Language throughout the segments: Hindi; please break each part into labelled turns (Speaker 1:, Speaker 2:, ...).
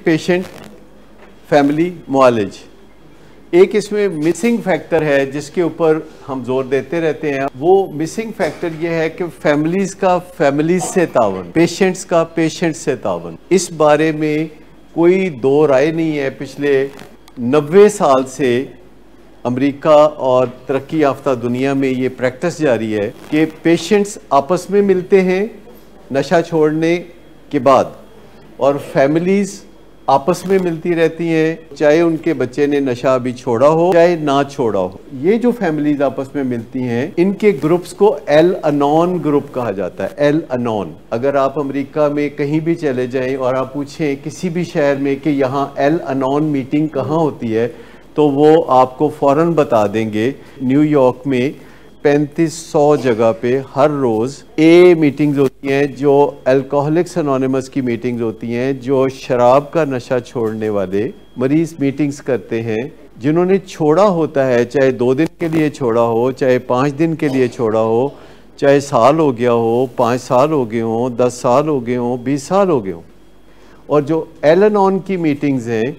Speaker 1: पेशेंट फैमिली मुआलिज, एक इसमें मिसिंग फैक्टर है जिसके ऊपर हम जोर देते रहते हैं। वो मिसिंग फैक्टर ये है कि फैमिलीज का फैमिलीज से तावन, पेशेंट्स का पेशेंट से तावन। इस बारे में कोई दो राय नहीं है। पिछले 90 साल से अमेरिका और तरक्की याफ्ता दुनिया में ये प्रैक्टिस जारी है कि पेशेंट्स आपस में मिलते हैं नशा छोड़ने के बाद, और फैमिलीज आपस में मिलती रहती हैं, चाहे उनके बच्चे ने नशा अभी छोड़ा हो चाहे ना छोड़ा हो। ये जो फैमिलीज आपस में मिलती हैं, इनके ग्रुप्स को एल अनोन ग्रुप कहा जाता है। एल अनोन, अगर आप अमेरिका में कहीं भी चले जाएं और आप पूछें किसी भी शहर में कि यहाँ एल अनोन मीटिंग कहाँ होती है, तो वो आपको फौरन बता देंगे। न्यूयॉर्क में 3500 जगह पे हर रोज़ ए मीटिंग्स होती हैं, जो अल्कोहलिक्स एनोनिमस की मीटिंग्स होती हैं, जो शराब का नशा छोड़ने वाले मरीज मीटिंग्स करते हैं। जिन्होंने छोड़ा होता है, चाहे 2 दिन के लिए छोड़ा हो, चाहे 5 दिन के लिए छोड़ा हो, चाहे साल हो गया हो, 5 साल हो गए हों, 10 साल हो गए हों, 20 साल हो गए हों। और जो एल अनोन की मीटिंग्स हैं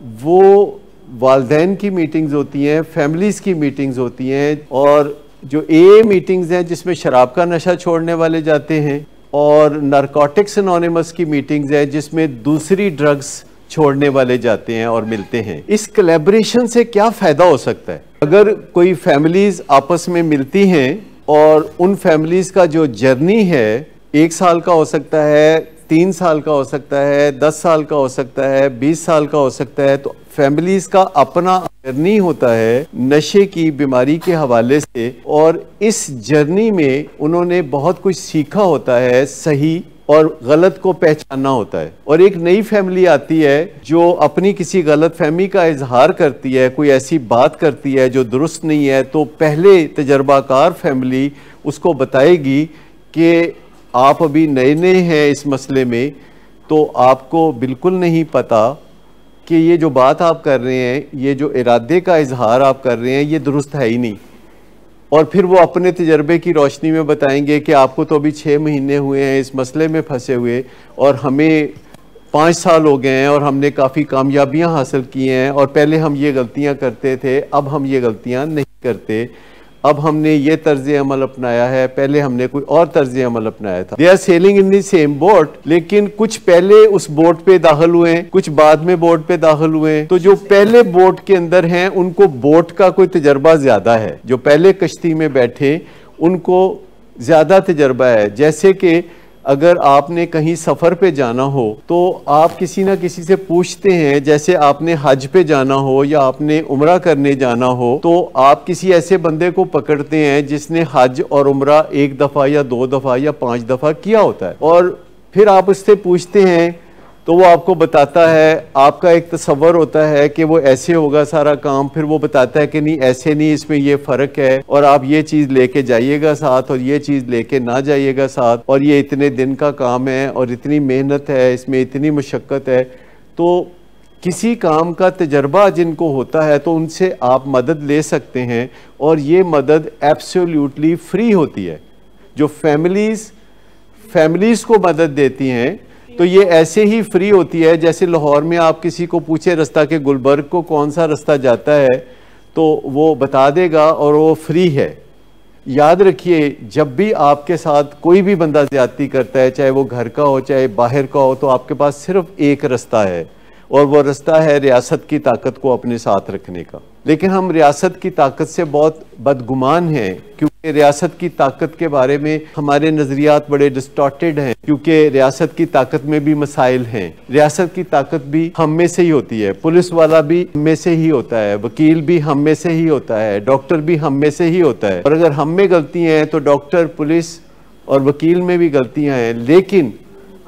Speaker 1: वो वालदैन की मीटिंग्स होती हैं, फैमिलीज़ की मीटिंग्स होती हैं। और जो ए मीटिंग्स हैं जिसमें शराब का नशा छोड़ने वाले जाते हैं, और नारकोटिक्स एनोनिमस की मीटिंग्स हैं जिसमें दूसरी ड्रग्स छोड़ने वाले जाते हैं और मिलते हैं। इस कोलैबोरेशन से क्या फ़ायदा हो सकता है? अगर कोई फैमिलीज़ आपस में मिलती हैं और उन फैमिलीज़ का जो जर्नी है 1 साल का हो सकता है, 3 साल का हो सकता है, 10 साल का हो सकता है, 20 साल का हो सकता है, तो फैमिलीज का अपना जर्नी होता है नशे की बीमारी के हवाले से, और इस जर्नी में उन्होंने बहुत कुछ सीखा होता है, सही और गलत को पहचानना होता है। और एक नई फैमिली आती है जो अपनी किसी गलत फहमी का इजहार करती है, कोई ऐसी बात करती है जो दुरुस्त नहीं है, तो पहले तजर्बाकार फैमिली उसको बताएगी कि आप अभी नए नए हैं इस मसले में, तो आपको बिल्कुल नहीं पता कि ये जो बात आप कर रहे हैं, ये जो इरादे का इजहार आप कर रहे हैं, ये दुरुस्त है ही नहीं। और फिर वो अपने तजर्बे की रोशनी में बताएंगे कि आपको तो अभी 6 महीने हुए हैं इस मसले में फंसे हुए, और हमें 5 साल हो गए हैं और हमने काफ़ी कामयाबियां हासिल की हैं, और पहले हम ये गलतियां करते थे, अब हम ये गलतियां नहीं करते, अब हमने ये तर्ज अमल अपनाया है, पहले हमने कोई और तर्ज अमल अपनाया था। They are sailing in the same boat, लेकिन कुछ पहले उस बोट पे दाखिल हुए, कुछ बाद में बोट पे दाखिल हुए। तो जो पहले बोट के अंदर हैं उनको बोट का कोई तजर्बा ज्यादा है, जो पहले कश्ती में बैठे उनको ज्यादा तजर्बा है। जैसे कि अगर आपने कहीं सफ़र पे जाना हो तो आप किसी ना किसी से पूछते हैं, जैसे आपने हज पे जाना हो या आपने उम्रा करने जाना हो, तो आप किसी ऐसे बंदे को पकड़ते हैं जिसने हज और उम्रा 1 दफ़ा या 2 दफ़ा या 5 दफ़ा किया होता है, और फिर आप उससे पूछते हैं तो वो आपको बताता है। आपका एक तसव्वुर होता है कि वो ऐसे होगा सारा काम, फिर वो बताता है कि नहीं ऐसे नहीं, इसमें ये फ़र्क है, और आप ये चीज़ लेके जाइएगा साथ और ये चीज़ लेके ना जाइएगा साथ, और ये इतने दिन का काम है और इतनी मेहनत है, इसमें इतनी मुशक्क़त है। तो किसी काम का तजर्बा जिनको होता है तो उनसे आप मदद ले सकते हैं, और ये मदद एब्सोल्युटली फ्री होती है। जो फैमिलीज़ को मदद देती हैं तो ये ऐसे ही फ्री होती है जैसे लाहौर में आप किसी को पूछे रास्ता के गुलबर्ग को कौन सा रास्ता जाता है, तो वो बता देगा और वो फ्री है। याद रखिए, जब भी आपके साथ कोई भी बंदा ज्यादती करता है, चाहे वो घर का हो चाहे बाहर का हो, तो आपके पास सिर्फ एक रास्ता है, और वो रास्ता है रियासत की ताकत को अपने साथ रखने का। लेकिन हम रियासत की ताकत से बहुत बदगुमान हैं, क्योंकि रियासत की ताकत के बारे में हमारे नज़रियात बड़े डिस्टॉर्टेड हैं, क्योंकि रियासत की ताकत में भी मसाइल हैं। रियासत की ताकत भी हम में से ही होती है, पुलिस वाला भी हम में से ही होता है, वकील भी हम में से ही होता है, डॉक्टर भी हम में से ही होता है। और अगर हम में गलतियाँ हैं तो डॉक्टर, पुलिस और वकील में भी गलतियाँ हैं। लेकिन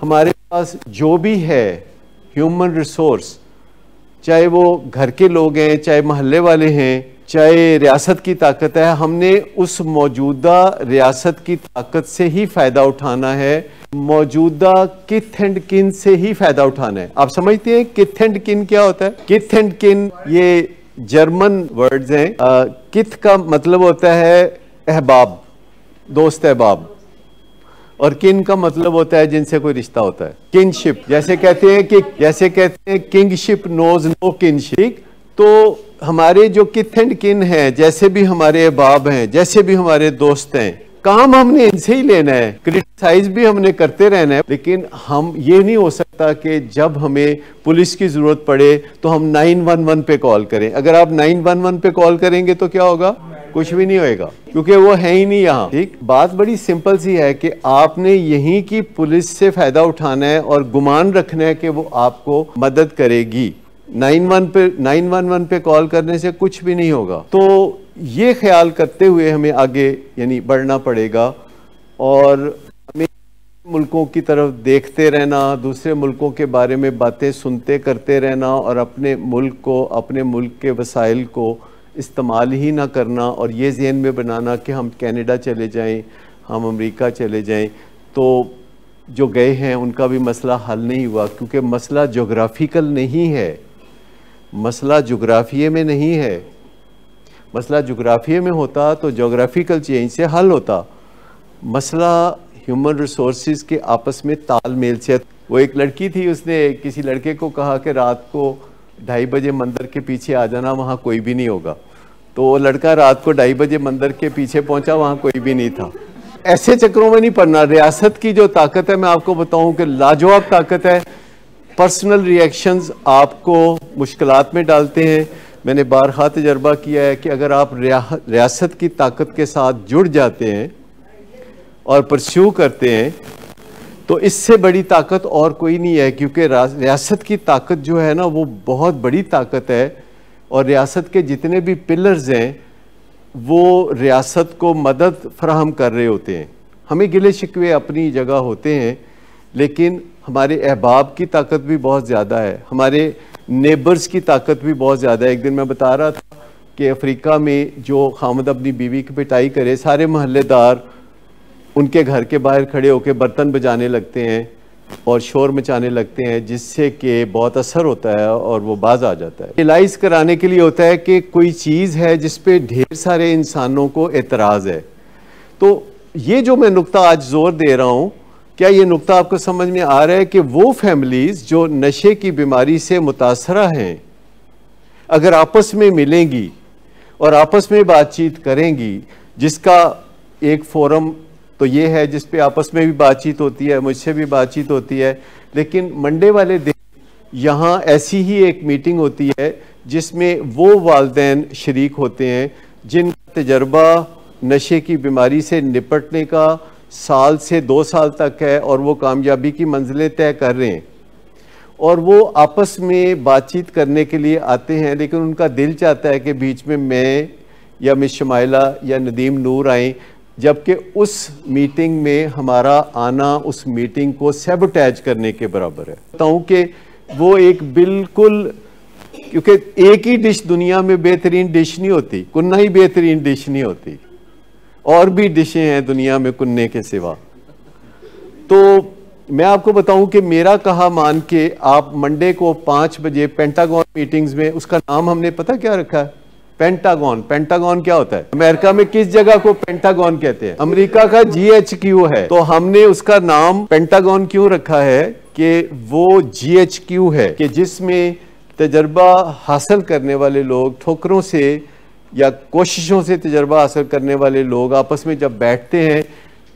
Speaker 1: हमारे पास जो भी है ह्यूमन रिसोर्स, चाहे वो घर के लोग हैं, चाहे मोहल्ले वाले हैं, चाहे रियासत की ताकत है, हमने उस मौजूदा रियासत की ताकत से ही फ़ायदा उठाना है, मौजूदा किथ एंड किन से ही फ़ायदा उठाना है। आप समझते हैं किथ एंड किन क्या होता है? किथ एंड किन ये जर्मन वर्ड्स हैं। किथ का मतलब होता है अहबाब, दोस्त अहबाब, और किन का मतलब होता है जिनसे कोई रिश्ता होता है, किनशिप। जैसे कहते हैं किंगशिप नोज नो किनशिप। तो हमारे जो किथ एंड किन हैं, जैसे भी हमारे बाप हैं, जैसे भी हमारे दोस्त हैं, काम हमने इनसे ही लेना है, क्रिटिसाइज भी हमने करते रहना है। लेकिन हम ये नहीं हो सकता कि जब हमें पुलिस की जरूरत पड़े तो हम 911 पे कॉल करें। अगर आप 911 पे कॉल करेंगे तो क्या होगा? कुछ भी नहीं होएगा, क्योंकि वो है ही नहीं यहाँ। ठीक, बात बड़ी सिंपल सी है कि आपने यहीं की पुलिस से फायदा उठाना है और गुमान रखना है कि वो आपको मदद करेगी। 911 पे कॉल करने से कुछ भी नहीं होगा। तो ये ख्याल करते हुए हमें आगे यानी बढ़ना पड़ेगा और हमें मुल्कों की तरफ देखते रहना, दूसरे मुल्कों के बारे में बातें सुनते करते रहना और अपने मुल्क को, अपने मुल्क के वसाइल को इस्तेमाल ही ना करना और ये ज़हन में बनाना कि हम कनाडा चले जाएं, हम अमेरिका चले जाएं। तो जो गए हैं उनका भी मसला हल नहीं हुआ, क्योंकि मसला जोग्राफिकल नहीं है, मसला जोग्राफिये में नहीं है। मसला जोग्राफिये में होता तो जोग्राफिकल चेंज से हल होता। मसला ह्यूमन रिसोर्सेज के आपस में तालमेल से। वो एक लड़की थी, उसने किसी लड़के को कहा कि रात को 2:30 बजे मंदिर के पीछे आ जाना, वहाँ कोई भी नहीं होगा। तो वो लड़का रात को 2:30 बजे मंदिर के पीछे पहुँचा, वहाँ कोई भी नहीं था। ऐसे चक्रों में नहीं पड़ना। रियासत की जो ताकत है, मैं आपको बताऊं कि लाजवाब ताकत है। पर्सनल रिएक्शंस आपको मुश्किलात में डालते हैं। मैंने बारहा तजर्बा किया है कि अगर आप रियासत की ताकत के साथ जुड़ जाते हैं और परस्यू करते हैं तो इससे बड़ी ताकत और कोई नहीं है, क्योंकि रियासत की ताकत जो है ना वो बहुत बड़ी ताकत है। और रियासत के जितने भी पिलर्स हैं वो रियासत को मदद फराहम कर रहे होते हैं। हमें गिले शिकवे अपनी जगह होते हैं, लेकिन हमारे अहबाब की ताकत भी बहुत ज़्यादा है, हमारे नेबर्स की ताकत भी बहुत ज़्यादा है। एक दिन मैं बता रहा था कि अफ्रीका में जो खामद अपनी बीवी की पिटाई करे, सारे मोहल्लेदार उनके घर के बाहर खड़े होकर बर्तन बजाने लगते हैं और शोर मचाने लगते हैं, जिससे कि बहुत असर होता है और वो बाज आ जाता है। रियलाइज़ कराने के लिए होता है कि कोई चीज़ है जिस पे ढेर सारे इंसानों को एतराज़ है। तो ये जो मैं नुक्ता आज जोर दे रहा हूँ, क्या ये नुक्ता आपको समझ में आ रहा है कि वो फैमिलीज़ जो नशे की बीमारी से मुतासरा हैं, अगर आपस में मिलेंगी और आपस में बातचीत करेंगी, जिसका एक फोरम तो ये है जिस पे आपस में भी बातचीत होती है, मुझसे भी बातचीत होती है, लेकिन मंडे वाले दिन यहाँ ऐसी ही एक मीटिंग होती है जिसमें वो वालिदैन शरीक होते हैं जिनका तजर्बा नशे की बीमारी से निपटने का 1 साल से 2 साल तक है और वो कामयाबी की मंजिलें तय कर रहे हैं। और वो आपस में बातचीत करने के लिए आते हैं, लेकिन उनका दिल चाहता है कि बीच में मैं या मिस शमाइला या नदीम नूर आएँ, जबकि उस मीटिंग में हमारा आना उस मीटिंग को सैबोटेज करने के बराबर है। बताऊं कि वो एक बिल्कुल, क्योंकि एक ही डिश दुनिया में बेहतरीन डिश नहीं होती, कुन्ना ही बेहतरीन डिश नहीं होती, और भी डिशें हैं दुनिया में कुन्ने के सिवा। तो मैं आपको बताऊं कि मेरा कहा मान के आप मंडे को 5 बजे पेंटागन मीटिंग्स में, उसका नाम हमने पता क्या रखा है? पेंटागन। पेंटागन क्या होता है? अमेरिका में किस जगह को पेंटागन कहते हैं? अमेरिका का GHQ है। तो हमने उसका नाम पेंटागन क्यों रखा है कि वो GHQ है कि जिसमें तजर्बा हासिल करने वाले लोग, ठोकरों से या कोशिशों से तजर्बा हासिल करने वाले लोग आपस में जब बैठते हैं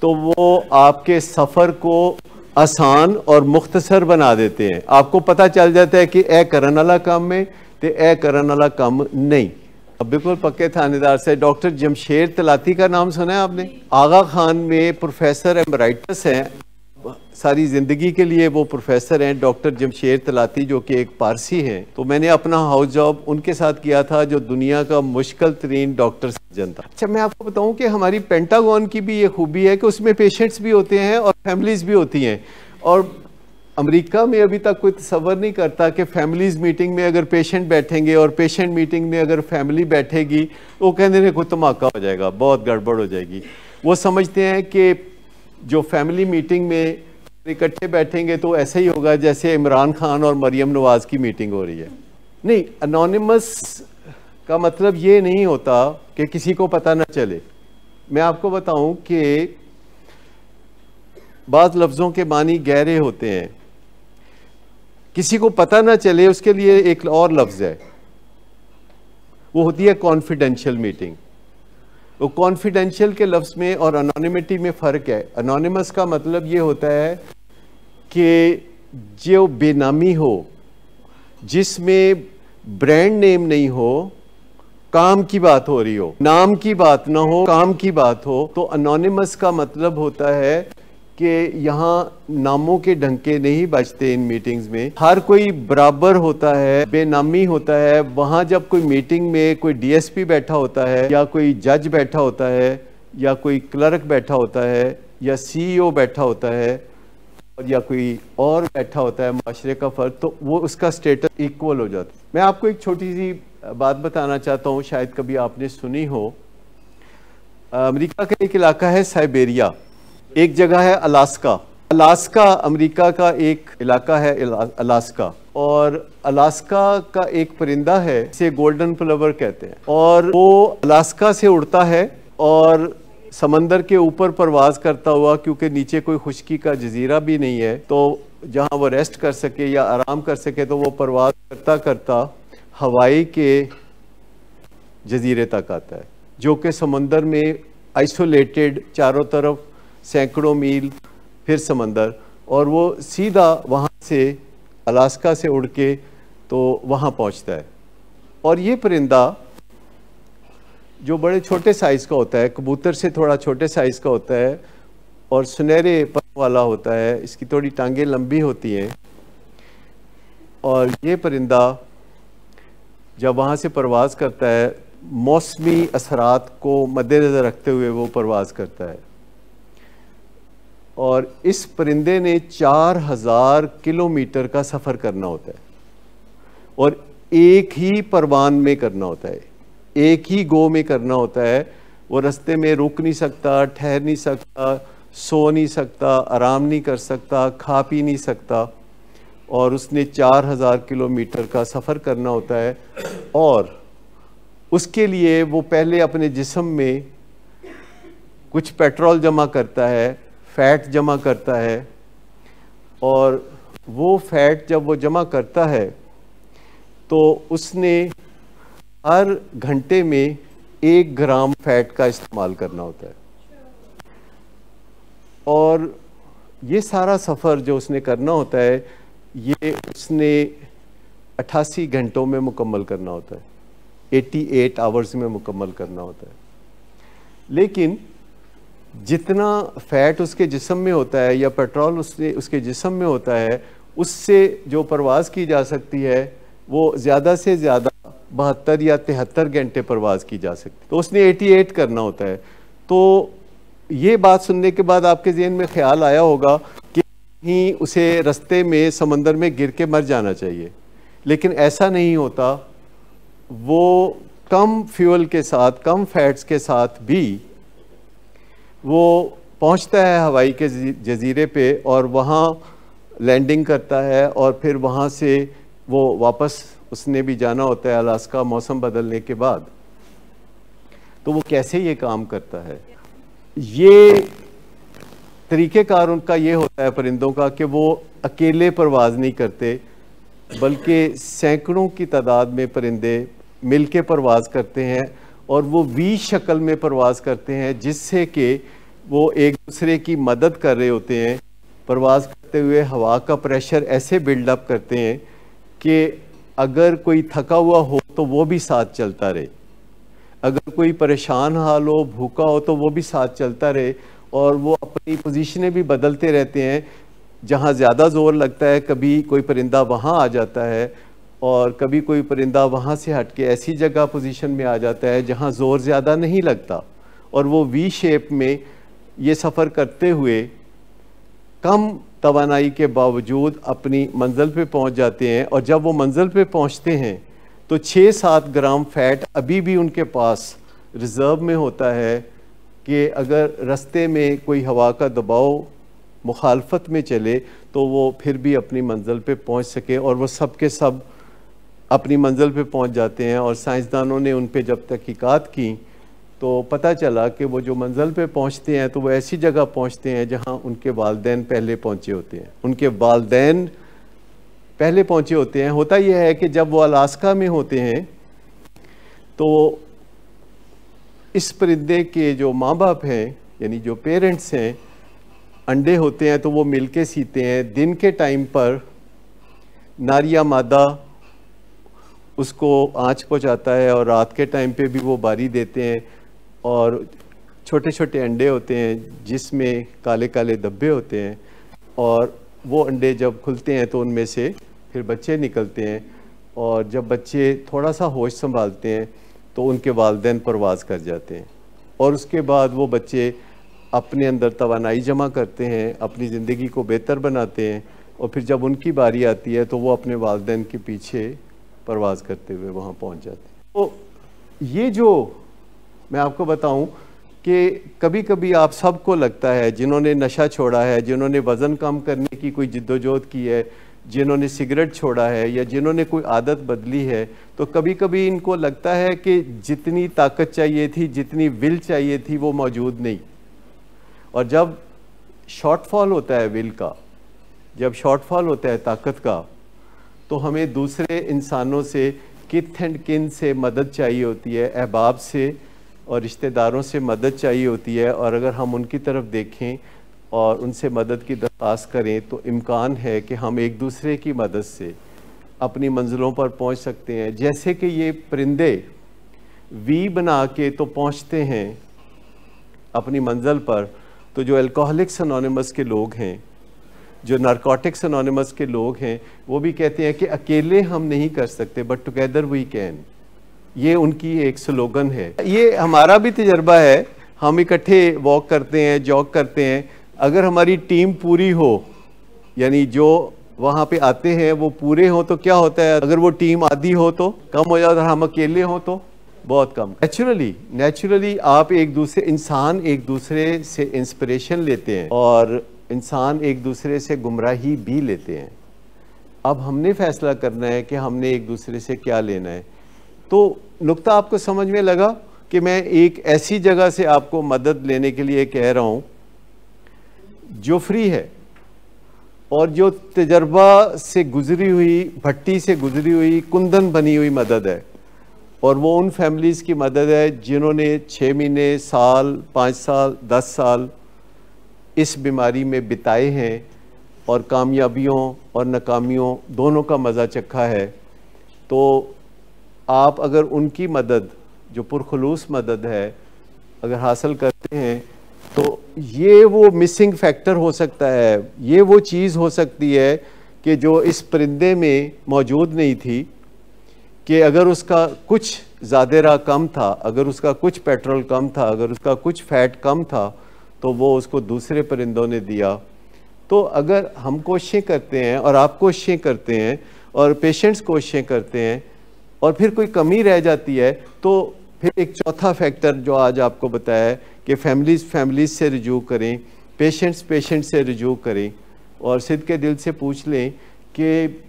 Speaker 1: तो वो आपके सफ़र को आसान और मुख्तसर बना देते हैं। आपको पता चल जाता है कि ए करन वाला काम है तो ए करन वाला काम नहीं। अब बिल्कुल पक्के थानेदार से डॉक्टर जमशेद तलाती का नाम सुना है आपने? आगा खान में प्रोफेसर एमराइटस हैं, सारी ज़िंदगी के लिए वो प्रोफेसर हैं, डॉक्टर जमशेद तलाती, जो कि एक पारसी हैं। तो मैंने अपना हाउस जॉब उनके साथ किया था, जो दुनिया का मुश्किल तरीन डॉक्टर सर्जन था। अच्छा, मैं आपको बताऊं कि हमारी पेंटागन की भी ये खूबी है कि उसमें पेशेंट्स भी होते हैं और फैमिलीज़ भी होती हैं। और अमेरिका में अभी तक कोई तसव्वुर नहीं करता कि फैमिलीज़ मीटिंग में अगर पेशेंट बैठेंगे और पेशेंट मीटिंग में अगर फैमिली बैठेगी तो वो कहते हैं कोई धमाका हो जाएगा, बहुत गड़बड़ हो जाएगी। वो समझते हैं कि जो फैमिली मीटिंग में इकट्ठे बैठेंगे तो ऐसे ही होगा जैसे इमरान खान और मरियम नवाज की मीटिंग हो रही है। नहीं, अनोनिमस का मतलब ये नहीं होता कि किसी को पता ना चले। मैं आपको बताऊं कि बाज़ लफ्ज़ों के मानी गहरे होते हैं, किसी को पता ना चले उसके लिए एक और लफ्ज़ है, वो होती है कॉन्फिडेंशियल मीटिंग। वो कॉन्फिडेंशियल के लफ्ज़ में और अनोनिमिटी में फ़र्क है। अनोनिमस का मतलब ये होता है कि जो बेनामी हो, जिसमें ब्रांड नेम नहीं हो, काम की बात हो रही हो, नाम की बात ना हो, काम की बात हो, तो अनोनिमस का मतलब होता है कि यहाँ नामों के डंके नहीं बजते। इन मीटिंग्स में हर कोई बराबर होता है, बेनामी होता है। वहाँ जब कोई मीटिंग में कोई डीएसपी बैठा होता है, या कोई जज बैठा होता है, या कोई क्लर्क बैठा होता है, या सीईओ बैठा होता है, या कोई और बैठा होता है माशरे का फ़र्द, तो वो उसका स्टेटस इक्वल हो जाता है। मैं आपको एक छोटी सी बात बताना चाहता हूँ, शायद कभी आपने सुनी हो। अमेरिका का एक इलाका है साइबेरिया, एक जगह है अलास्का। अलास्का अमेरिका का एक इलाका है, अलास्का। और अलास्का का एक परिंदा है जिसे गोल्डन प्लवर कहते हैं, और वो अलास्का से उड़ता है और समंदर के ऊपर परवाज करता हुआ, क्योंकि नीचे कोई खुश्की का जजीरा भी नहीं है, तो जहां वो रेस्ट कर सके या आराम कर सके, तो वो परवाज करता करता हवाई के जजीरे तक आता है, जो कि समंदर में आइसोलेटेड, चारों तरफ सैकड़ों मील फिर समंदर, और वो सीधा वहाँ से अलास्का से उड़ के तो वहाँ पहुँचता है। और ये परिंदा जो बड़े छोटे साइज़ का होता है, कबूतर से थोड़ा छोटे साइज़ का होता है, और सुनहरे पर वाला होता है, इसकी थोड़ी टांगें लंबी होती हैं। और ये परिंदा जब वहाँ से परवाज़ करता है, मौसमी असरात को मद्देनज़र रखते हुए वो परवाज़ करता है। और इस परिंदे ने 4000 किलोमीटर का सफ़र करना होता है, और एक ही परवान में करना होता है, एक ही गो में करना होता है। वो रास्ते में रुक नहीं सकता, ठहर नहीं सकता, सो नहीं सकता, आराम नहीं कर सकता, खा पी नहीं सकता, और उसने 4000 किलोमीटर का सफ़र करना होता है। और उसके लिए वो पहले अपने जिस्म में कुछ पेट्रोल जमा करता है, फ़ैट जमा करता है, और वो फ़ैट जब वो जमा करता है तो उसने हर घंटे में 1 ग्राम फ़ैट का इस्तेमाल करना होता है। और ये सारा सफ़र जो उसने करना होता है, ये उसने 88 घंटों में मुकम्मल करना होता है, 88 आवर्स में मुकम्मल करना होता है। लेकिन जितना फ़ैट उसके जिस्म में होता है या पेट्रोल उसके जिस्म में होता है, उससे जो परवाज़ की जा सकती है वो ज़्यादा से ज़्यादा 72 या 73 घंटे परवाज़ की जा सकती है। तो उसने 88 करना होता है। तो ये बात सुनने के बाद आपके ज़हन में ख्याल आया होगा कि ही उसे रास्ते में समंदर में गिर के मर जाना चाहिए, लेकिन ऐसा नहीं होता। वो कम फ्यूल के साथ, कम फैट्स के साथ भी वो पहुंचता है हवाई के जजीरे पे, और वहाँ लैंडिंग करता है, और फिर वहाँ से वो वापस उसने भी जाना होता है अलास्का मौसम बदलने के बाद। तो वो कैसे ये काम करता है, ये तरीक़ेकार उनका ये होता है परिंदों का कि वो अकेले परवाज़ नहीं करते, बल्कि सैकड़ों की तादाद में परिंदे मिल के परवाज़ करते हैं, और वो वी शक्ल में परवाज़ करते हैं, जिससे कि वो एक दूसरे की मदद कर रहे होते हैं। परवाज़ करते हुए हवा का प्रेशर ऐसे बिल्डअप करते हैं कि अगर कोई थका हुआ हो तो वो भी साथ चलता रहे, अगर कोई परेशान हाल हो, भूखा हो, तो वो भी साथ चलता रहे। और वो अपनी पोजीशनें भी बदलते रहते हैं, जहाँ ज़्यादा ज़ोर लगता है कभी कोई परिंदा वहाँ आ जाता है, और कभी कोई परिंदा वहाँ से हट के ऐसी जगह पोजीशन में आ जाता है जहाँ ज़ोर ज़्यादा नहीं लगता, और वो वी शेप में ये सफ़र करते हुए कम तवानाई के बावजूद अपनी मंजिल पे पहुँच जाते हैं। और जब वो मंजिल पे पहुँचते हैं तो 6-7 ग्राम फ़ैट अभी भी उनके पास रिज़र्व में होता है, कि अगर रास्ते में कोई हवा का दबाव मुखालफत में चले तो वो फिर भी अपनी मंजिल पे पहुँच सके। और वो सब के सब अपनी मंजिल पे पहुँच जाते हैं। और साइंसदानों ने उन पे जब तहकीकात की तो पता चला कि वो जो मंजिल पे पहुंचते हैं तो वो ऐसी जगह पहुंचते हैं जहां उनके वालिदैन पहले पहुंचे होते हैं, उनके वालिदैन पहले पहुंचे होते हैं। होता यह है कि जब वो अलास्का में होते हैं तो इस परिंदे के जो माँ बाप हैं यानी जो पेरेंट्स हैं, अंडे होते हैं तो वो मिलके सीते हैं। दिन के टाइम पर नर या मादा उसको आँच पहुँचाता है और रात के टाइम पे भी वो बारी देते हैं और छोटे छोटे अंडे होते हैं जिसमें काले काले धब्बे होते हैं और वो अंडे जब खुलते हैं तो उनमें से फिर बच्चे निकलते हैं और जब बच्चे थोड़ा सा होश संभालते हैं तो उनके वालिदैन परवाज़ कर जाते हैं और उसके बाद वो बच्चे अपने अंदर तवानाई जमा करते हैं, अपनी ज़िंदगी को बेहतर बनाते हैं और फिर जब उनकी बारी आती है तो वो अपने वालिदैन के पीछे परवाज़ करते हुए वहाँ पहुँच जाते हैं। तो ये जो मैं आपको बताऊं कि कभी कभी आप सबको लगता है, जिन्होंने नशा छोड़ा है, जिन्होंने वज़न कम करने की कोई जिद्दोजहद की है, जिन्होंने सिगरेट छोड़ा है या जिन्होंने कोई आदत बदली है, तो कभी कभी इनको लगता है कि जितनी ताकत चाहिए थी, जितनी विल चाहिए थी वो मौजूद नहीं। और जब शॉर्टफॉल होता है विल का, जब शॉर्टफॉल होता है ताकत का, तो हमें दूसरे इंसानों से, किथ एंड किन से मदद चाहिए होती है, अहबाब से और रिश्तेदारों से मदद चाहिए होती है। और अगर हम उनकी तरफ देखें और उनसे मदद की दरख्वास्त करें तो इम्कान है कि हम एक दूसरे की मदद से अपनी मंजिलों पर पहुंच सकते हैं। जैसे कि ये परिंदे वी बना के तो पहुंचते हैं अपनी मंजिल पर, तो जो अल्कोहलिक्स एनोनिमस के लोग हैं, जो नारकोटिक्स एनोनिमस के लोग हैं, वो भी कहते हैं कि अकेले हम नहीं कर सकते बट टुगेदर वी कैन। ये उनकी एक स्लोगन है। ये हमारा भी तजर्बा है, हम इकट्ठे वॉक करते हैं, जॉग करते हैं। अगर हमारी टीम पूरी हो, यानी जो वहाँ पे आते हैं वो पूरे हो, तो क्या होता है, अगर वो टीम आधी हो तो कम हो जाता है, हम अकेले हो तो बहुत कम। नेचुरली आप एक दूसरे इंसान एक दूसरे से इंस्पिरेशन लेते हैं और इंसान एक दूसरे से गुमराही भी लेते हैं। अब हमने फैसला करना है कि हमने एक दूसरे से क्या लेना है। तो नुक्ता आपको समझ में लगा कि मैं एक ऐसी जगह से आपको मदद लेने के लिए कह रहा हूं जो फ्री है और जो तजर्बा से गुजरी हुई, भट्टी से गुजरी हुई, कुंदन बनी हुई मदद है। और वो उन फैमिलीज़ की मदद है जिन्होंने 6 महीने, साल, 5 साल, 10 साल इस बीमारी में बिताए हैं और कामयाबियों और नाकामियों दोनों का मज़ा चखा है। तो आप अगर उनकी मदद, जो पुरखलूस मदद है, अगर हासिल करते हैं तो ये वो मिसिंग फैक्टर हो सकता है, ये वो चीज़ हो सकती है कि जो इस परिंदे में मौजूद नहीं थी, कि अगर उसका कुछ ज़ादेरा कम था, अगर उसका कुछ पेट्रोल कम था, अगर उसका कुछ फैट कम था, तो वो उसको दूसरे परिंदों ने दिया। तो अगर हम कोशिशें करते हैं और आप कोशिशें करते हैं और पेशेंट्स कोशिशें करते हैं और फिर कोई कमी रह जाती है, तो फिर एक चौथा फैक्टर जो आज आपको बताया है कि फैमिलीज़ से रिजू करें, पेशेंट्स से रिजू करें और सिद्ध के दिल से पूछ लें कि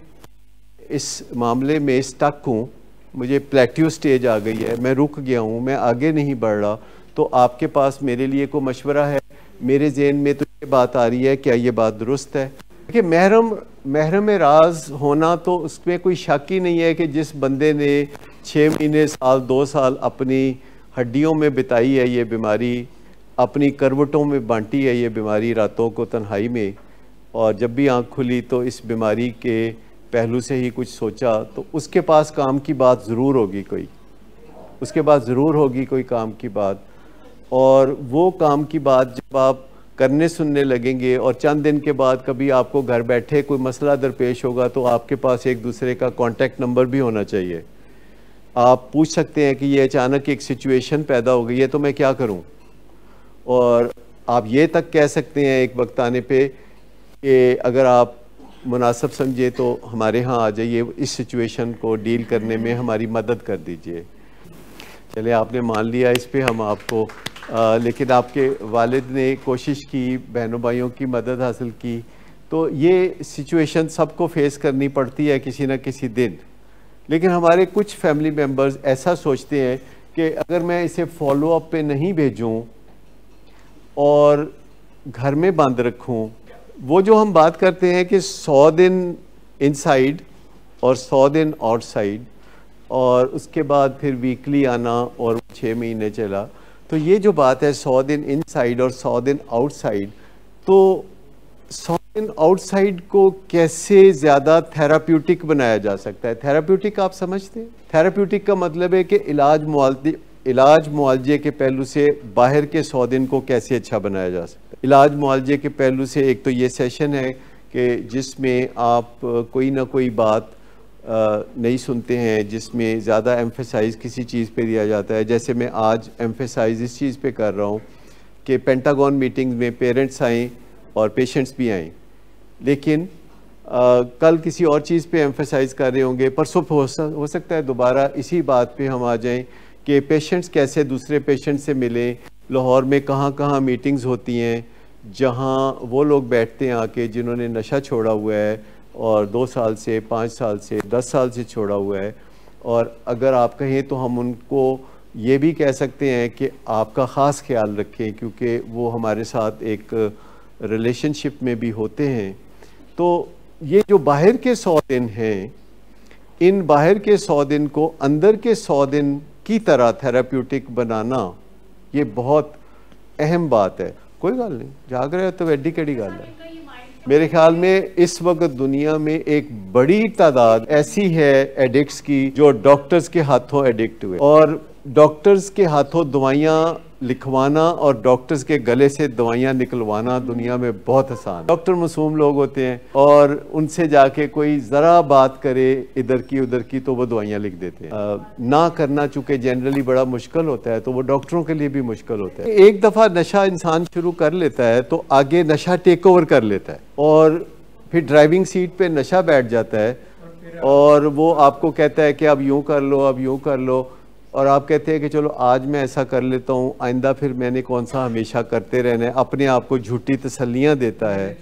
Speaker 1: इस मामले में स्टक हूँ, मुझे प्लेट्यू स्टेज आ गई है, मैं रुक गया हूँ, मैं आगे नहीं बढ़ रहा, तो आपके पास मेरे लिए कोई मशवरा है? मेरे ज़हन में तो ये बात आ रही है, क्या ये बात दुरुस्त है? कि महरम राज होना, तो उसमें कोई शक ही नहीं है कि जिस बंदे ने 6 महीने, साल, 2 साल अपनी हड्डियों में बिताई है ये बीमारी, अपनी करवटों में बांटी है ये बीमारी रातों को तन्हाई में, और जब भी आँख खुली तो इस बीमारी के पहलू से ही कुछ सोचा, तो उसके पास काम की बात ज़रूर होगी कोई, उसके पास ज़रूर होगी कोई काम की बात। और वो काम की बात जब आप करने सुनने लगेंगे और चंद दिन के बाद कभी आपको घर बैठे कोई मसला दरपेश होगा, तो आपके पास एक दूसरे का कॉन्टैक्ट नंबर भी होना चाहिए। आप पूछ सकते हैं कि ये अचानक एक सिचुएशन पैदा हो गई है, तो मैं क्या करूं? और आप ये तक कह सकते हैं एक वक्त आने पे कि अगर आप मुनासिब समझे तो हमारे यहाँ आ जाइए, इस सिचुएशन को डील करने में हमारी मदद कर दीजिए। चले, आपने मान लिया इस पे हम आपको लेकिन आपके वालिद ने कोशिश की, बहनों भाइयों की मदद हासिल की, तो ये सिचुएशन सबको फेस करनी पड़ती है किसी न किसी दिन। लेकिन हमारे कुछ फैमिली मेम्बर्स ऐसा सोचते हैं कि अगर मैं इसे फॉलो अप पे नहीं भेजूं और घर में बंद रखूं, वो जो हम बात करते हैं कि 100 दिन इनसाइड और 100 दिन आउटसाइड, और उसके बाद फिर वीकली आना और 6 महीने चला, तो ये जो बात है 100 दिन इनसाइड और 100 दिन आउटसाइड, तो 100 दिन आउटसाइड को कैसे ज़्यादा थेराप्यूटिक बनाया जा सकता है? थेराप्यूटिक आप समझते हैं? थेराप्यूटिक का मतलब है कि इलाज मुआवजे के पहलू से बाहर के 100 दिन को कैसे अच्छा बनाया जा सकता है। इलाज मुआवजे के पहलू से एक तो ये सेशन है कि जिसमें आप कोई ना कोई बात नहीं सुनते हैं, जिसमें ज़्यादा एम्फेसाइज किसी चीज़ पे दिया जाता है। जैसे मैं आज एम्फेसाइज इस चीज़ पे कर रहा हूँ कि पेंटागन मीटिंग्स में पेरेंट्स आएँ और पेशेंट्स भी आएँ, लेकिन कल किसी और चीज़ पे एम्फेसाइज कर रहे होंगे, परसों हो सकता है दोबारा इसी बात पे हम आ जाएं कि पेशेंट्स कैसे दूसरे पेशेंट से मिलें। लाहौर में कहाँ कहाँ मीटिंग्स होती हैं जहाँ वो लोग बैठते हैं आके जिन्होंने नशा छोड़ा हुआ है और 2 साल से, 5 साल से, 10 साल से छोड़ा हुआ है, और अगर आप कहें तो हम उनको ये भी कह सकते हैं कि आपका ख़ास ख्याल रखें, क्योंकि वो हमारे साथ एक रिलेशनशिप में भी होते हैं। तो ये जो बाहर के 100 दिन हैं, इन बाहर के 100 दिन को अंदर के 100 दिन की तरह थेराप्यूटिक बनाना, ये बहुत अहम बात है। कोई गल नहीं, जाग रहे हो तो एडी केड़ी गल है। मेरे ख्याल में इस वक्त दुनिया में एक बड़ी तादाद ऐसी है एडिक्ट्स की जो डॉक्टर्स के हाथों एडिक्ट हुए, और डॉक्टर्स के हाथों दवाइयाँ लिखवाना और डॉक्टर्स के गले से दवाइयाँ निकलवाना दुनिया में बहुत आसान। डॉक्टर मासूम लोग होते हैं और उनसे जाके कोई ज़रा बात करे इधर की उधर की तो वो दवाइयाँ लिख देते हैं। ना करना चूँकि जनरली बड़ा मुश्किल होता है, तो वो डॉक्टरों के लिए भी मुश्किल होता है। एक दफ़ा नशा इंसान शुरू कर लेता है तो आगे नशा टेक ओवर कर लेता है, और फिर ड्राइविंग सीट पे नशा बैठ जाता है और वो आपको कहता है कि अब यूँ कर लो, अब यूँ कर लो, और आप कहते हैं कि चलो आज मैं ऐसा कर लेता हूँ, आइंदा फिर मैंने कौन सा हमेशा करते रहना है। अपने आप को झूठी तसल्लियाँ देता है।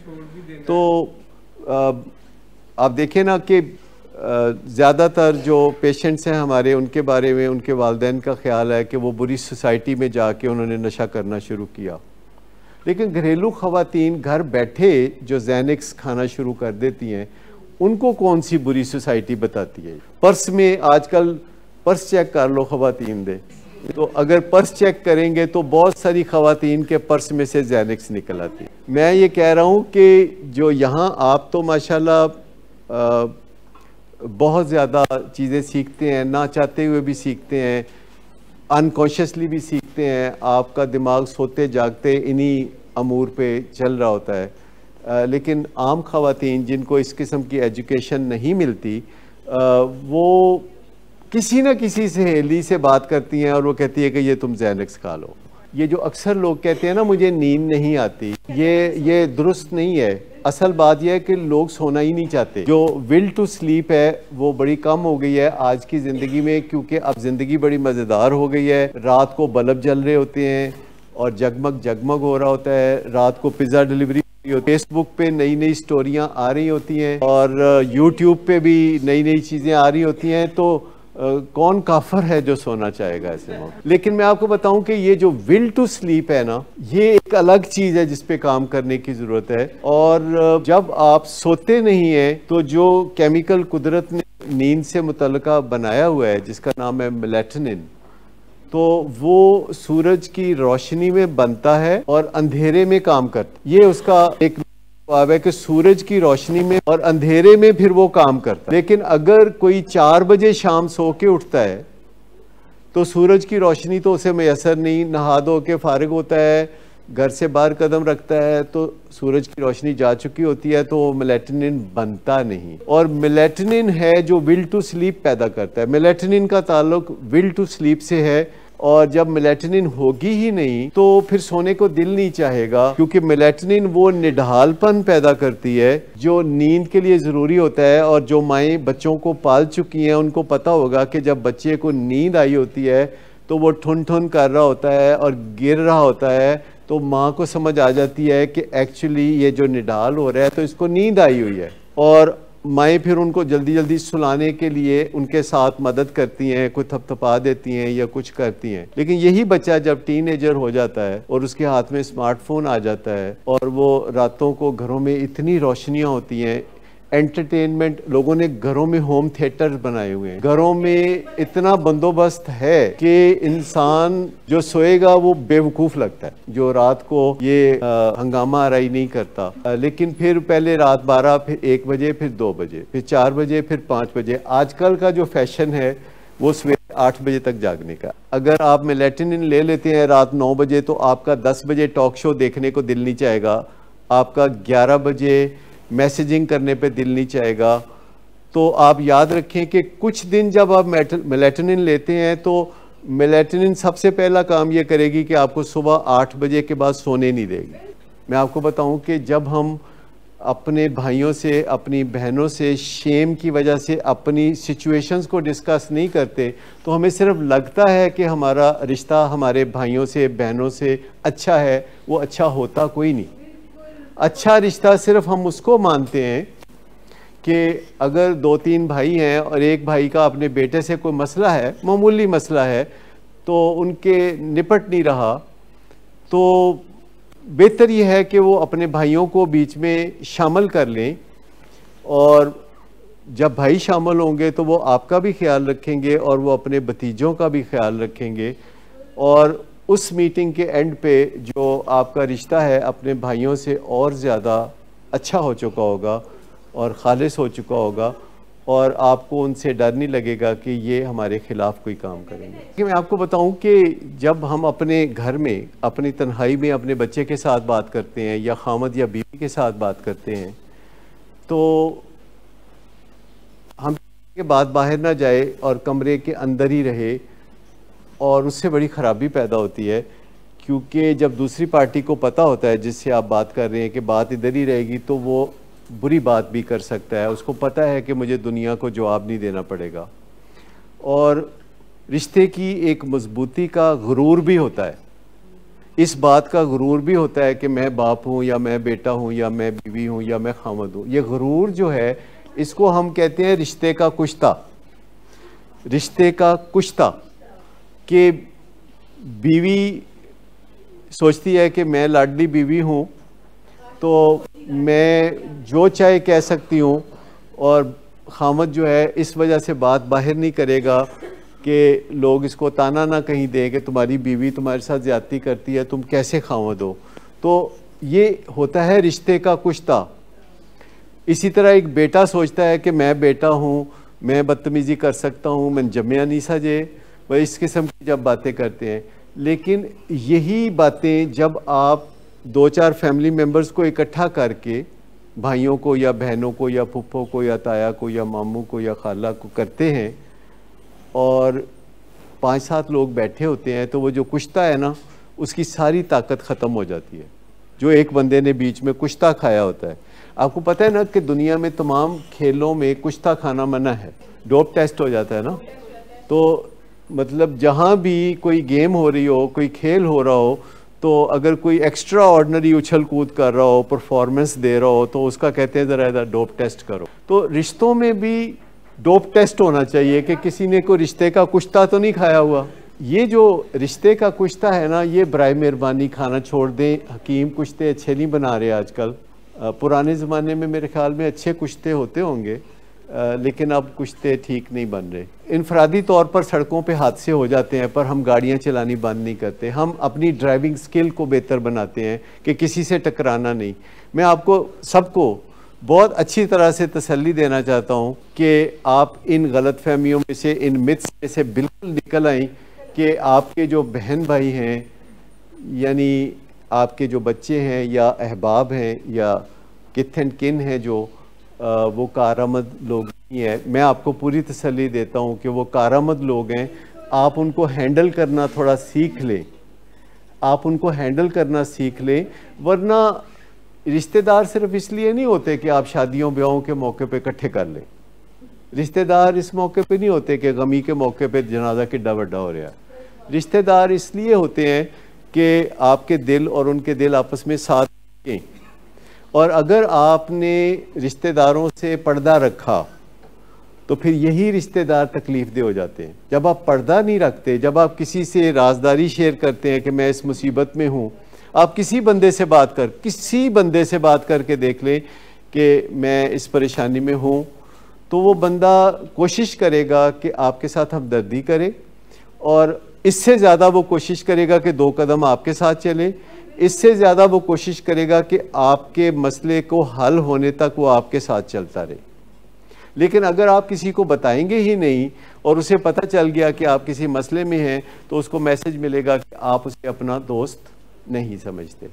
Speaker 1: तो आप देखें ना कि ज़्यादातर जो पेशेंट्स हैं हमारे, उनके बारे में उनके वालिदैन का ख्याल है कि वो बुरी सोसाइटी में जाके उन्होंने नशा करना शुरू किया, लेकिन घरेलू ख़वातीन घर बैठे जो ज़ैनिक्स खाना शुरू कर देती हैं, उनको कौन सी बुरी सोसाइटी बताती है? पर्स में आजकल पर्स चेक कर लो ख़वातीन दे, तो अगर पर्स चेक करेंगे तो बहुत सारी ख़वातीन के पर्स में से ज़ैनिक्स निकल आती है। मैं ये कह रहा हूँ कि जो यहाँ आप तो माशाल्लाह बहुत ज़्यादा चीज़ें सीखते हैं, ना चाहते हुए भी सीखते हैं, अनकॉन्शियसली भी सीखते हैं। आपका दिमाग सोते जागते इन्हीं अमूर पे चल रहा होता है। लेकिन आम ख़वातीन जिनको इस किस्म की एजुकेशन नहीं मिलती, वो किसी न किसी सहेली से बात करती हैं और वो कहती है कि ये तुम ज़ैनिक्स खा लो। ये जो अक्सर लोग कहते हैं ना मुझे नींद नहीं आती, ये दुरुस्त नहीं है। असल बात यह है कि लोग सोना ही नहीं चाहते। जो विल टू स्लीप है वो बड़ी कम हो गई है आज की ज़िंदगी में, क्योंकि अब ज़िंदगी बड़ी मज़ेदार हो गई है। रात को बल्ब जल रहे होते हैं और जगमग जगमग हो रहा होता है, रात को पिज़्ज़ा डिलीवरी, फेसबुक पे नई नई स्टोरियाँ आ रही होती हैं और यूट्यूब पे भी नई नई चीज़ें आ रही होती हैं। तो कौन काफर है जो सोना चाहेगा ऐसे मौके? लेकिन मैं आपको बताऊं कि ये जो विल टू स्लीप है ना, ये एक अलग चीज है जिस पे काम करने की जरूरत है। और जब आप सोते नहीं है तो जो केमिकल कुदरत ने नींद से मुतल्लिका बनाया हुआ है जिसका नाम है मेलेटोनिन, तो वो सूरज की रोशनी में बनता है और अंधेरे में काम करता है। ये उसका एक है कि सूरज की रोशनी में और अंधेरे में फिर वो काम करता है। लेकिन अगर कोई 4 बजे शाम सो के उठता है तो सूरज की रोशनी तो उसे मैसर नहीं, नहा धो के फारिग होता है, घर से बाहर कदम रखता है तो सूरज की रोशनी जा चुकी होती है, तो मेलेटोनिन बनता नहीं। और मेलेटोनिन है जो विल टू स्लीप पैदा करता है। मेलेटोनिन का ताल्लुक विल टू स्लीप से है, और जब मेलेटोनिन होगी ही नहीं तो फिर सोने को दिल नहीं चाहेगा, क्योंकि मेलेटोनिन वो निढालपन पैदा करती है जो नींद के लिए ज़रूरी होता है। और जो माएँ बच्चों को पाल चुकी हैं उनको पता होगा कि जब बच्चे को नींद आई होती है तो वो ठुन ठुन कर रहा होता है और गिर रहा होता है, तो माँ को समझ आ जाती है कि एक्चुअली ये जो निढाल हो रहा है तो इसको नींद आई हुई है। और माएँ फिर उनको जल्दी जल्दी सुलाने के लिए उनके साथ मदद करती हैं, कोई थपथपा देती हैं या कुछ करती हैं। लेकिन यही बच्चा जब टीनेजर हो जाता है और उसके हाथ में स्मार्टफोन आ जाता है और वो रातों को घरों में इतनी रोशनियां होती हैं, एंटरटेनमेंट, लोगों ने घरों में होम थिएटर बनाए हुए हैं, घरों में इतना बंदोबस्त है कि इंसान जो सोएगा वो बेवकूफ़ लगता है, जो रात को ये हंगामा आराई नहीं करता। लेकिन फिर पहले रात 12, फिर 1 बजे, फिर 2 बजे, फिर 4 बजे, फिर 5 बजे। आजकल का जो फैशन है वो सवेरे 8 बजे तक जागने का। अगर आप मेलेटोनिन ले लेते हैं रात 9 बजे तो आपका 10 बजे टॉक शो देखने को दिल नहीं चाहेगा, आपका 11 बजे मैसेजिंग करने पे दिल नहीं चाहेगा। तो आप याद रखें कि कुछ दिन जब आप मेलेटोनिन लेते हैं तो मेलेटोनिन सबसे पहला काम ये करेगी कि आपको सुबह 8 बजे के बाद सोने नहीं देगी। मैं आपको बताऊं कि जब हम अपने भाइयों से, अपनी बहनों से शेम की वजह से अपनी सिचुएशंस को डिस्कस नहीं करते तो हमें सिर्फ लगता है कि हमारा रिश्ता हमारे भाइयों से, बहनों से अच्छा है, वो अच्छा होता कोई नहीं। अच्छा रिश्ता सिर्फ हम उसको मानते हैं कि अगर 2-3 भाई हैं और एक भाई का अपने बेटे से कोई मसला है, मामूली मसला है, तो उनके निपट नहीं रहा, तो बेहतर यह है कि वो अपने भाइयों को बीच में शामिल कर लें और जब भाई शामिल होंगे तो वो आपका भी ख्याल रखेंगे और वो अपने भतीजों का भी ख्याल रखेंगे और उस मीटिंग के एंड पे जो आपका रिश्ता है अपने भाइयों से और ज़्यादा अच्छा हो चुका होगा और खालिस हो चुका होगा और आपको उनसे डर नहीं लगेगा कि ये हमारे ख़िलाफ़ कोई काम करेंगे। कि मैं आपको बताऊं कि जब हम अपने घर में अपनी तन्हाई में अपने बच्चे के साथ बात करते हैं या खामद या बीवी के साथ बात करते हैं तो हम के बात बाहर ना जाए और कमरे के अंदर ही रहे और उससे बड़ी ख़राबी पैदा होती है, क्योंकि जब दूसरी पार्टी को पता होता है जिससे आप बात कर रहे हैं कि बात इधर ही रहेगी तो वो बुरी बात भी कर सकता है। उसको पता है कि मुझे दुनिया को जवाब नहीं देना पड़ेगा और रिश्ते की एक मजबूती का गुरूर भी होता है, इस बात का गुरूर भी होता है कि मैं बाप हूँ या मैं बेटा हूँ या मैं बीवी हूँ या मैं खामद हूँ। ये गुरूर जो है इसको हम कहते हैं रिश्ते का कुश्ता। रिश्ते का कुश्ता कि बीवी सोचती है कि मैं लाडली बीवी हूँ तो मैं जो चाहे कह सकती हूँ और खामद जो है इस वजह से बात बाहर नहीं करेगा कि लोग इसको ताना ना कहीं दें कि तुम्हारी बीवी तुम्हारे साथ ज़्यादती करती है, तुम कैसे खामद हो। तो ये होता है रिश्ते का कुश्ता। इसी तरह एक बेटा सोचता है कि मैं बेटा हूँ, मैं बदतमीज़ी कर सकता हूँ, मैं जम्या नहीं सजे, वह इस किस्म की जब बातें करते हैं। लेकिन यही बातें जब आप 2-4 फैमिली मेम्बर्स को इकट्ठा करके, भाइयों को या बहनों को या फुप्पो को या ताया को या मामू को या खाला को करते हैं और 5-7 लोग बैठे होते हैं तो वो जो कुश्ता है ना उसकी सारी ताकत ख़त्म हो जाती है जो एक बंदे ने बीच में कुश्ता खाया होता है। आपको पता है ना कि दुनिया में तमाम खेलों में कुश्ता खाना मना है, डोप टेस्ट हो जाता है ना। तो मतलब जहाँ भी कोई गेम हो रही हो, कोई खेल हो रहा हो, तो अगर कोई एक्स्ट्रा ऑर्डनरी उछल कूद कर रहा हो, परफॉर्मेंस दे रहा हो, तो उसका कहते हैं ज़रा डोप टेस्ट करो। तो रिश्तों में भी डोप टेस्ट होना चाहिए कि किसी ने कोई रिश्ते का कुश्ता तो नहीं खाया हुआ। ये जो रिश्ते का कुश्ता है ना, ये बराए मेहरबानी खाना छोड़ दें। हकीम कुश्ते अच्छे नहीं बना रहे आजकल। पुराने ज़माने में मेरे ख्याल में अच्छे कुश्ते होते होंगे, लेकिन अब कुश्ते ठीक नहीं बन रहे। इनफरादी तौर पर सड़कों पे हादसे हो जाते हैं पर हम गाड़ियां चलानी बंद नहीं करते। हम अपनी ड्राइविंग स्किल को बेहतर बनाते हैं कि किसी से टकराना नहीं। मैं आपको सबको बहुत अच्छी तरह से तसल्ली देना चाहता हूं कि आप इन गलत फहमियों में से, इन मिथ्स में से बिल्कुल निकल आएँ कि आपके जो बहन भाई हैं, यानी आपके जो बच्चे हैं या अहबाब हैं या किथ एंड किन हैं, जो वो कारामद लोग नहीं है। मैं आपको पूरी तसल्ली देता हूँ कि वो कारामद लोग हैं। आप उनको हैंडल करना थोड़ा सीख लें, आप उनको हैंडल करना सीख लें, वरना रिश्तेदार सिर्फ इसलिए नहीं होते कि आप शादियों ब्याहों के मौके पे इकट्ठे कर लें। रिश्तेदार इस मौके पे नहीं होते कि गमी के मौके पे जनाजा किड्डा बड्डा हो रहा है। रिश्तेदार इसलिए होते हैं कि आपके दिल और उनके दिल आपस में साथ दें और अगर आपने रिश्तेदारों से पर्दा रखा तो फिर यही रिश्तेदार तकलीफ दे हो जाते हैं। जब आप पर्दा नहीं रखते, जब आप किसी से राजदारी शेयर करते हैं कि मैं इस मुसीबत में हूँ, आप किसी बंदे से बात करके देख लें कि मैं इस परेशानी में हूँ, तो वो बंदा कोशिश करेगा कि आपके साथ हमदर्दी करे और इससे ज़्यादा वो कोशिश करेगा कि 2 कदम आपके साथ चले, इससे ज़्यादा वो कोशिश करेगा कि आपके मसले को हल होने तक वो आपके साथ चलता रहे। लेकिन अगर आप किसी को बताएंगे ही नहीं और उसे पता चल गया कि आप किसी मसले में हैं, तो उसको मैसेज मिलेगा कि आप उसे अपना दोस्त नहीं समझते।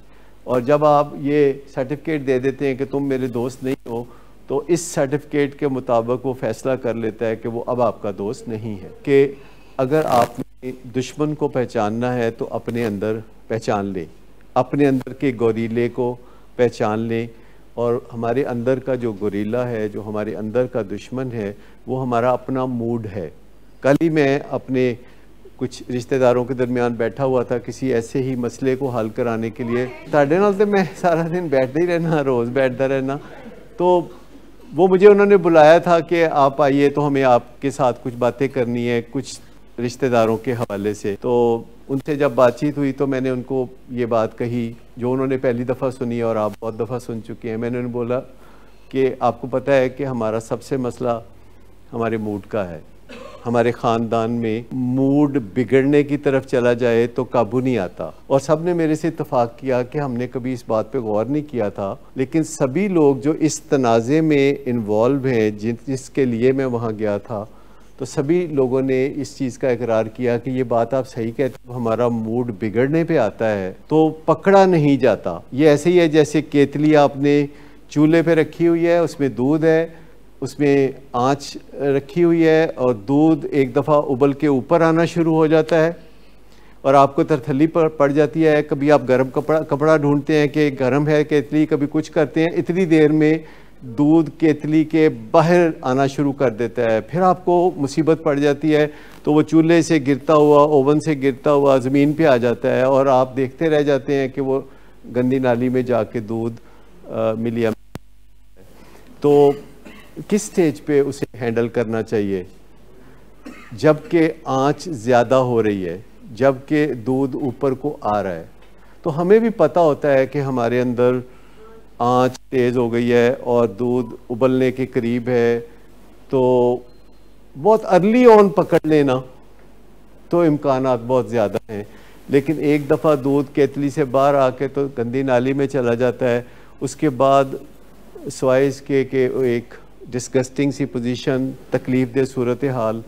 Speaker 1: और जब आप ये सर्टिफिकेट दे देते हैं कि तुम मेरे दोस्त नहीं हो, तो इस सर्टिफिकेट के मुताबिक वो फैसला कर लेता है कि वो अब आपका दोस्त नहीं है। कि अगर आपने दुश्मन को पहचानना है तो अपने अंदर पहचान लें, अपने अंदर के गोरीले को पहचान लें। और हमारे अंदर का जो गोरीला है, जो हमारे अंदर का दुश्मन है, वो हमारा अपना मूड है। कल ही मैं अपने कुछ रिश्तेदारों के दरमियान बैठा हुआ था किसी ऐसे ही मसले को हल कराने के लिए। साढ़े नाल तो मैं सारा दिन बैठता ही रहना, रोज़ बैठता रहना। तो वो मुझे उन्होंने बुलाया था कि आप आइए, तो हमें आपके साथ कुछ बातें करनी है कुछ रिश्तेदारों के हवाले से। तो उनसे जब बातचीत हुई तो मैंने उनको ये बात कही जो उन्होंने पहली दफ़ा सुनी और आप बहुत दफ़ा सुन चुके हैं। मैंने उन्हें बोला कि आपको पता है कि हमारा सबसे मसला हमारे मूड का है। हमारे ख़ानदान में मूड बिगड़ने की तरफ चला जाए तो काबू नहीं आता। और सब ने मेरे से इत्तफाक किया कि हमने कभी इस बात पे गौर नहीं किया था, लेकिन सभी लोग जो इस तनाज़े में इन्वॉल्व हैं, जिसके लिए मैं वहाँ गया था, तो सभी लोगों ने इस चीज़ का इकरार किया कि ये बात आप सही कहते हो, हमारा मूड बिगड़ने पे आता है तो पकड़ा नहीं जाता। ये ऐसे ही है जैसे केतली आपने चूल्हे पे रखी हुई है, उसमें दूध है, उसमें आंच रखी हुई है और दूध एक दफ़ा उबल के ऊपर आना शुरू हो जाता है और आपको तरथली पड़ जाती है। कभी आप गर्म कपड़ा ढूंढते हैं कि गर्म है केतली, कभी कुछ करते हैं, इतनी देर में दूध केतली के बाहर आना शुरू कर देता है। फिर आपको मुसीबत पड़ जाती है तो वो चूल्हे से गिरता हुआ, ओवन से गिरता हुआ ज़मीन पे आ जाता है और आप देखते रह जाते हैं कि वो गंदी नाली में जाके दूध मिलिया। तो किस स्टेज पे उसे हैंडल करना चाहिए? जबकि आंच ज़्यादा हो रही है, जबकि दूध ऊपर को आ रहा है, तो हमें भी पता होता है कि हमारे अंदर आंच तेज़ हो गई है और दूध उबलने के करीब है। तो बहुत अर्ली ऑन पकड़ लेना तो इम्कानात बहुत ज़्यादा हैं, लेकिन एक दफ़ा दूध केतली से बाहर आके तो गंदी नाली में चला जाता है। उसके बाद स्वाइस के एक डिस्गस्टिंग सी पोजीशन, तकलीफ दे सूरत हाल,